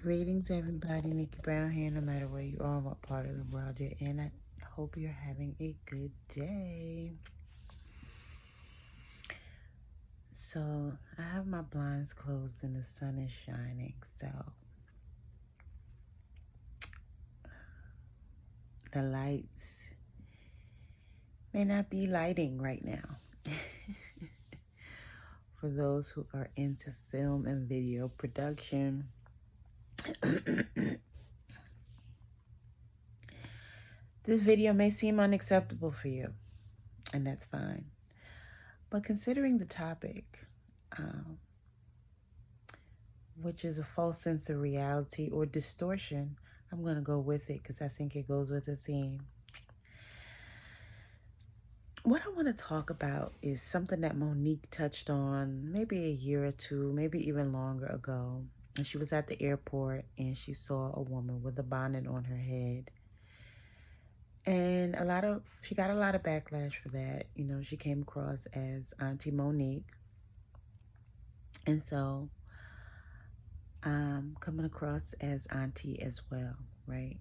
Greetings, everybody. Nikki Brown here, no matter where you are, what part of the world you're in. I hope you're having a good day. So, I have my blinds closed and the sun is shining. So, the lights may not be lighting right now. For those who are into film and video production, this video may seem unacceptable for you, and that's fine. But considering the topic, which is a false sense of reality or distortion, I'm going to go with it because I think it goes with the theme. What I want to talk about is something that Monique touched on maybe a year or two, maybe even longer ago. And she was at the airport and she saw a woman with a bonnet on her head. And she got a lot of backlash for that. You know, she came across as Auntie Monique. And so I'm coming across as Auntie as well, right?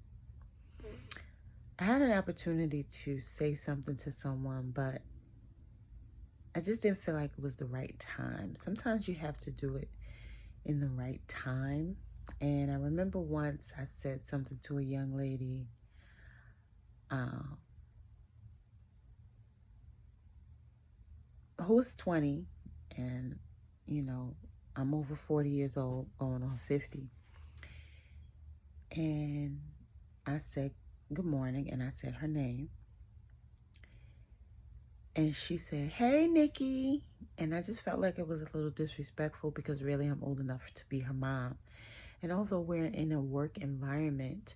I had an opportunity to say something to someone, but I just didn't feel like it was the right time. Sometimes you have to do it in the right time. And I remember once I said something to a young lady who was 20, and, you know, I'm over 40 years old, going on 50. And I said, good morning, and I said her name. And she said, hey, Nikki. And I just felt like it was a little disrespectful because really I'm old enough to be her mom. And although we're in a work environment,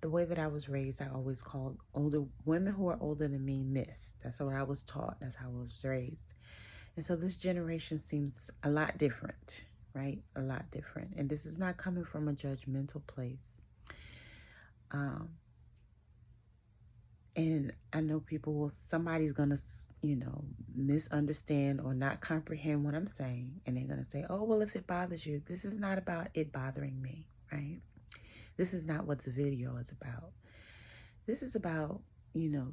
the way that I was raised, I always called older women who are older than me miss. That's what I was taught. That's how I was raised. And so this generation seems a lot different, right? A lot different. And this is not coming from a judgmental place. And I know somebody's going to, misunderstand or not comprehend what I'm saying. And they're going to say, oh, well, if it bothers you, this is not about it bothering me, right? This is not what the video is about. This is about,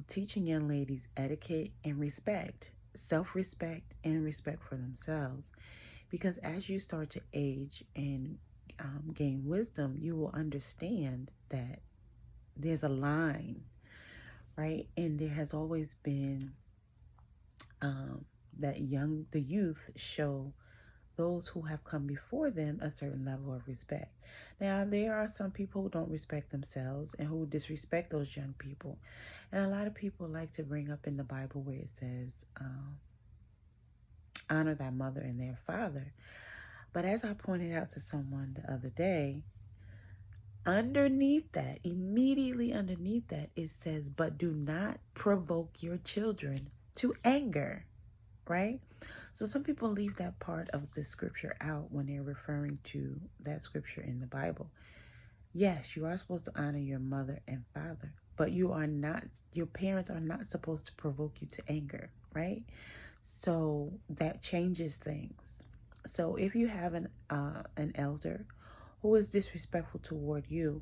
teaching young ladies etiquette and respect, self-respect and respect for themselves. Because as you start to age and gain wisdom, you will understand that there's a line, right? And there has always been the youth show those who have come before them a certain level of respect. Now, there are some people who don't respect themselves and who disrespect those young people. And a lot of people like to bring up in the Bible where it says, honor thy mother and their father. But as I pointed out to someone the other day, immediately underneath that, it says, but do not provoke your children to anger, right? So some people leave that part of the scripture out when they're referring to that scripture in the Bible. Yes, you are supposed to honor your mother and father, but your parents are not supposed to provoke you to anger, right? So that changes things. So if you have an elder who is disrespectful toward you,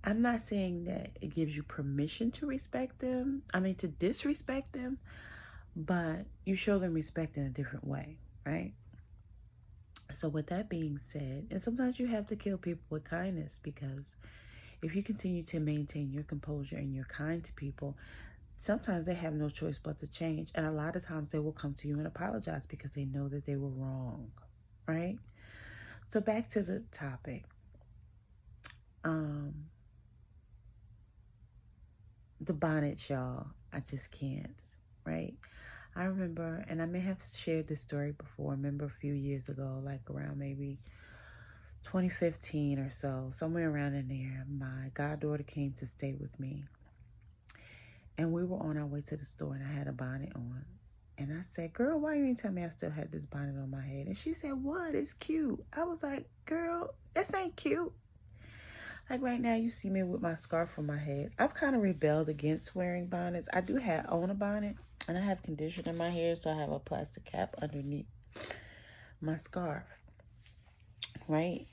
I'm not saying that it gives you permission to disrespect them, but you show them respect in a different way, right? So with that being said, and sometimes you have to kill people with kindness, because if you continue to maintain your composure and you're kind to people, sometimes they have no choice but to change. And a lot of times they will come to you and apologize because they know that they were wrong, right? So back to the topic. The bonnet, y'all, I just can't, right? I remember, and I may have shared this story before, I remember a few years ago, like around maybe 2015 or so, somewhere around in there, my goddaughter came to stay with me. And we were on our way to the store, and I had a bonnet on. And I said, girl, why you ain't tell me I still had this bonnet on my head? And she said, what? It's cute. I was like, girl, this ain't cute. Like right now, you see me with my scarf on my head. I've kind of rebelled against wearing bonnets. I do own a bonnet, and I have conditioner in my hair, so I have a plastic cap underneath my scarf, right?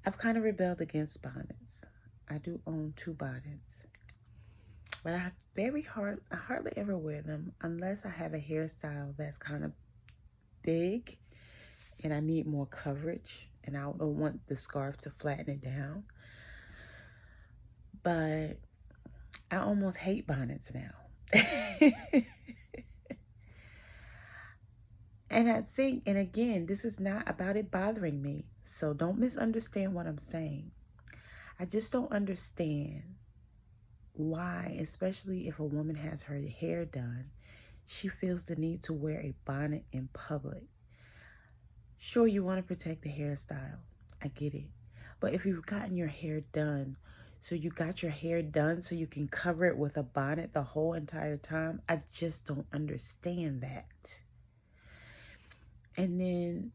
I've kind of rebelled against bonnets. I do own 2 bonnets, but I hardly ever wear them unless I have a hairstyle that's kind of big and I need more coverage and I don't want the scarf to flatten it down. But I almost hate bonnets now. And I think, and again, this is not about it bothering me. So don't misunderstand what I'm saying. I just don't understand why, especially if a woman has her hair done, she feels the need to wear a bonnet in public. Sure, you want to protect the hairstyle. I get it. But if you've gotten your hair done, so you got your hair done so you can cover it with a bonnet the whole entire time, I just don't understand that. And then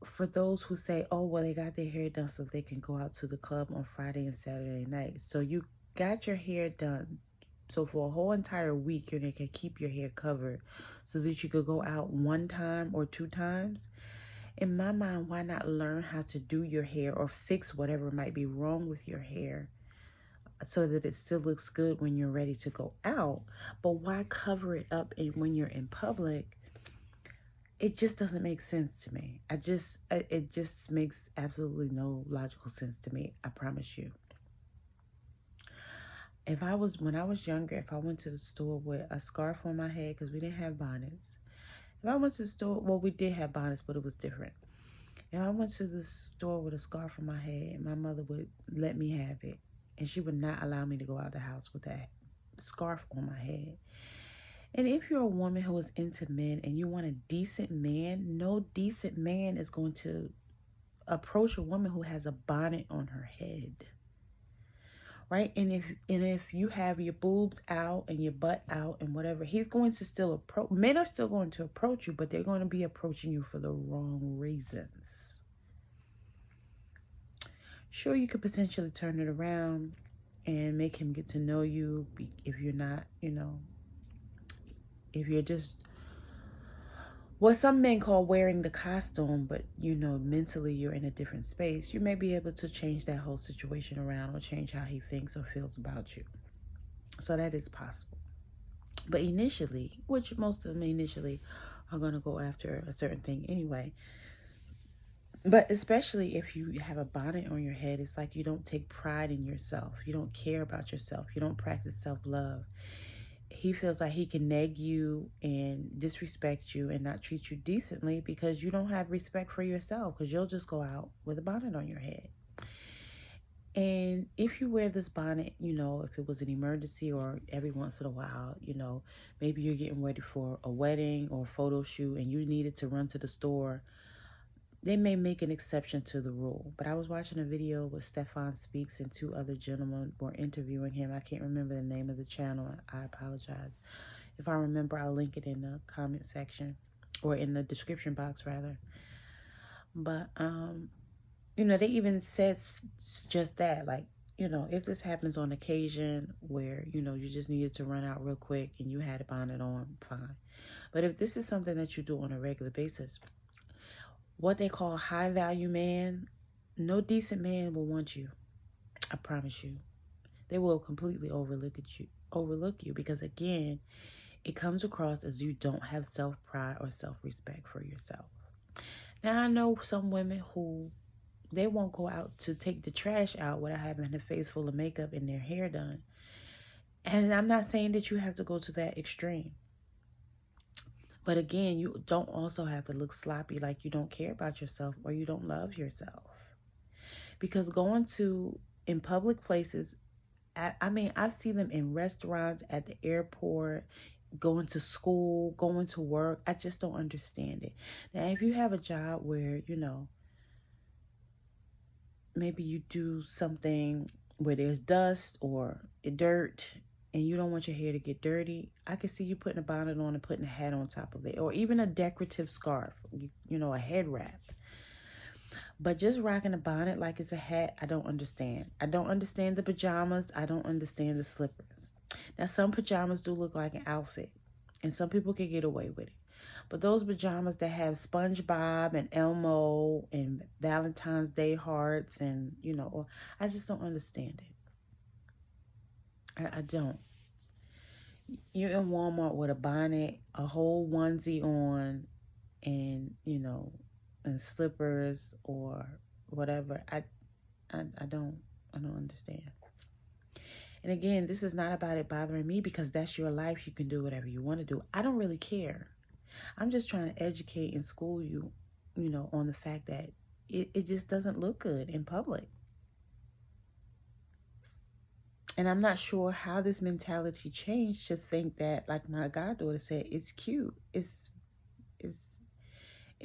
for those who say, oh, well, they got their hair done so they can go out to the club on Friday and Saturday night. So you got your hair done. So for a whole entire week, you're going to keep your hair covered so that you could go out 1 time or 2 times. In my mind, why not learn how to do your hair or fix whatever might be wrong with your hair so that it still looks good when you're ready to go out? But why cover it up when you're in public? It just doesn't make sense to me. It just makes absolutely no logical sense to me. I promise you. When I was younger, if I went to the store with a scarf on my head, because we didn't have bonnets. If I went to the store, well, we did have bonnets, but it was different. If I went to the store with a scarf on my head, my mother would let me have it. And she would not allow me to go out the house with that scarf on my head. And if you're a woman who is into men and you want a decent man, no decent man is going to approach a woman who has a bonnet on her head. Right? And if you have your boobs out and your butt out and whatever, he's going to still approach. Men are still going to approach you, but they're going to be approaching you for the wrong reasons. Sure, you could potentially turn it around and make him get to know you if you're not, if you're just what some men call wearing the costume, but mentally you're in a different space. You may be able to change that whole situation around or change how he thinks or feels about you. So that is possible. But initially, which most of them initially are going to go after a certain thing anyway. But especially if you have a bonnet on your head, it's like you don't take pride in yourself. You don't care about yourself. You don't practice self-love. He feels like he can neg you and disrespect you and not treat you decently because you don't have respect for yourself, because you'll just go out with a bonnet on your head. And if you wear this bonnet, if it was an emergency or every once in a while, maybe you're getting ready for a wedding or a photo shoot and you needed to run to the store, they may make an exception to the rule. But I was watching a video with Stefan Speaks and 2 other gentlemen were interviewing him. I can't remember the name of the channel. I apologize. If I remember, I'll link it in the comment section or in the description box rather. But, they even said just that, like, if this happens on occasion where, you just needed to run out real quick and you had a bonnet on, fine. But if this is something that you do on a regular basis, what they call high value man, no decent man will want you. I promise you. They will completely overlook you because, again, it comes across as you don't have self-pride or self-respect for yourself. Now, I know some women who they won't go out to take the trash out without having a face full of makeup and their hair done. And I'm not saying that you have to go to that extreme. But again, you don't also have to look sloppy like you don't care about yourself or you don't love yourself. Because going in public places, I see them in restaurants, at the airport, going to school, going to work. I just don't understand it. Now, if you have a job where, maybe you do something where there's dust or dirt and you don't want your hair to get dirty, I can see you putting a bonnet on and putting a hat on top of it, or even a decorative scarf, a head wrap. But just rocking a bonnet like it's a hat, I don't understand. I don't understand the pajamas. I don't understand the slippers. Now, some pajamas do look like an outfit, and some people can get away with it. But those pajamas that have SpongeBob and Elmo and Valentine's Day hearts and, I just don't understand it. I don't. You're in Walmart with a bonnet, a whole onesie on, and, and slippers or whatever. I don't understand. And again, this is not about it bothering me because that's your life. You can do whatever you want to do. I don't really care. I'm just trying to educate and school you, on the fact that it just doesn't look good in public. And I'm not sure how this mentality changed to think that, like my goddaughter said, it's cute. It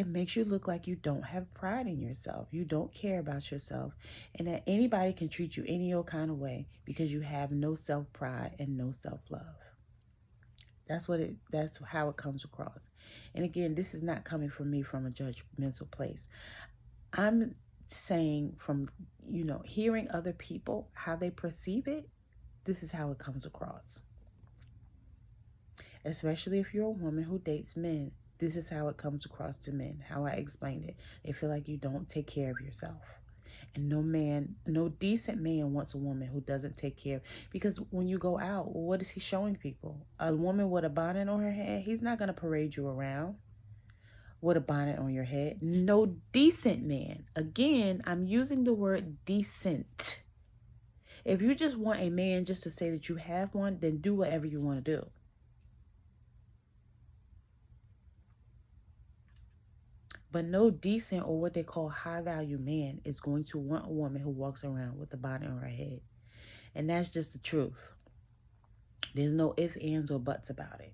makes you look like you don't have pride in yourself. You don't care about yourself. And that anybody can treat you any old kind of way because you have no self-pride and no self-love. That's how it comes across. And again, this is not coming from me from a judgmental place. I'm saying from, hearing other people, how they perceive it, this is how it comes across. Especially if you're a woman who dates men. This is how it comes across to men, how I explained it. They feel like you don't take care of yourself. And no decent man wants a woman who doesn't take care. Because when you go out, what is he showing people? A woman with a bonnet on her head? He's not going to parade you around with a bonnet on your head. No decent man. Again, I'm using the word decent. If you just want a man just to say that you have one, then do whatever you want to do. But no decent or what they call high value man is going to want a woman who walks around with a bonnet on her head. And that's just the truth. There's no ifs, ands, or buts about it.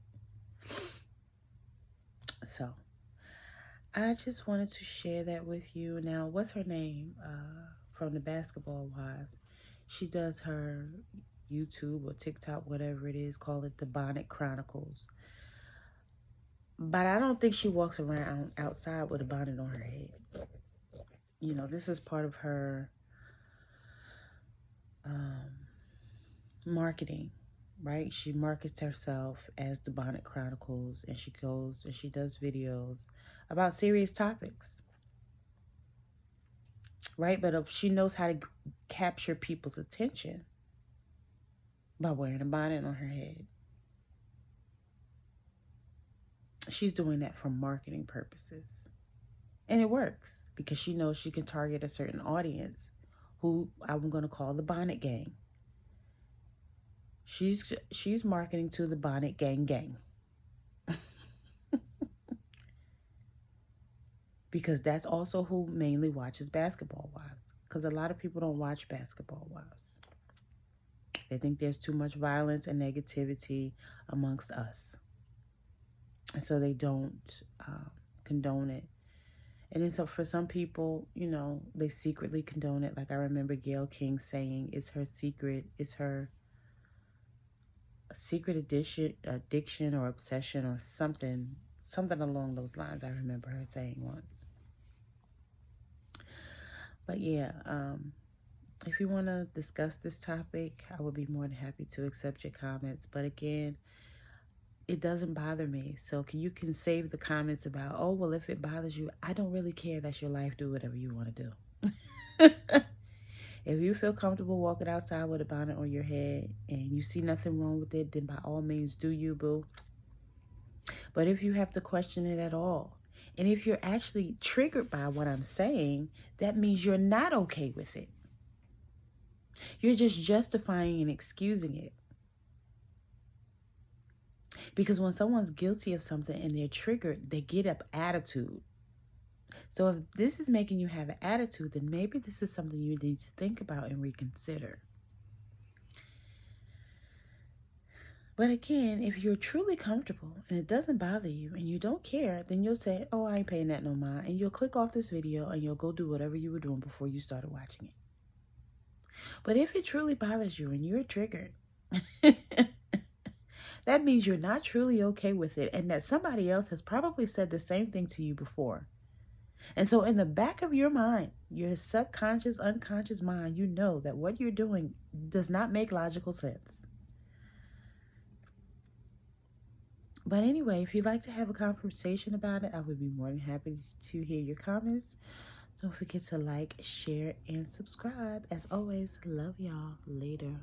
So, I just wanted to share that with you. Now, what's her name? From the Basketball Wives. She does her YouTube or TikTok, whatever it is, call it the Bonnet Chronicles. But I don't think she walks around outside with a bonnet on her head. This is part of her marketing, right? She markets herself as the Bonnet Chronicles, and she goes and she does videos about serious topics, right? But she knows how to capture people's attention by wearing a bonnet on her head. She's doing that for marketing purposes. And it works because she knows she can target a certain audience who I'm going to call the Bonnet Gang. She's marketing to the Bonnet Gang. Because that's also who mainly watches Basketball Wives. Because a lot of people don't watch Basketball Wives. They think there's too much violence and negativity amongst us. And so they don't condone it. And then so for some people, they secretly condone it. Like I remember Gayle King saying it's her secret addiction or obsession or something along those lines. I remember her saying once. But yeah, if you want to discuss this topic, I would be more than happy to accept your comments. But again, it doesn't bother me. So you can save the comments about, oh, well, if it bothers you, I don't really care. That's your life. Do whatever you want to do. If you feel comfortable walking outside with a bonnet on your head and you see nothing wrong with it, then by all means do you, boo. But if you have to question it at all, and if you're actually triggered by what I'm saying, that means you're not okay with it. You're just justifying and excusing it. Because when someone's guilty of something and they're triggered, they get up attitude. So if this is making you have an attitude, then maybe this is something you need to think about and reconsider. But again, if you're truly comfortable and it doesn't bother you and you don't care, then you'll say, oh, I ain't paying that no mind. And you'll click off this video and you'll go do whatever you were doing before you started watching it. But if it truly bothers you and you're triggered, that means you're not truly okay with it and that somebody else has probably said the same thing to you before. And so in the back of your mind, your subconscious, unconscious mind, you know that what you're doing does not make logical sense. But anyway, if you'd like to have a conversation about it, I would be more than happy to hear your comments. Don't forget to like, share, and subscribe. As always, love y'all. Later.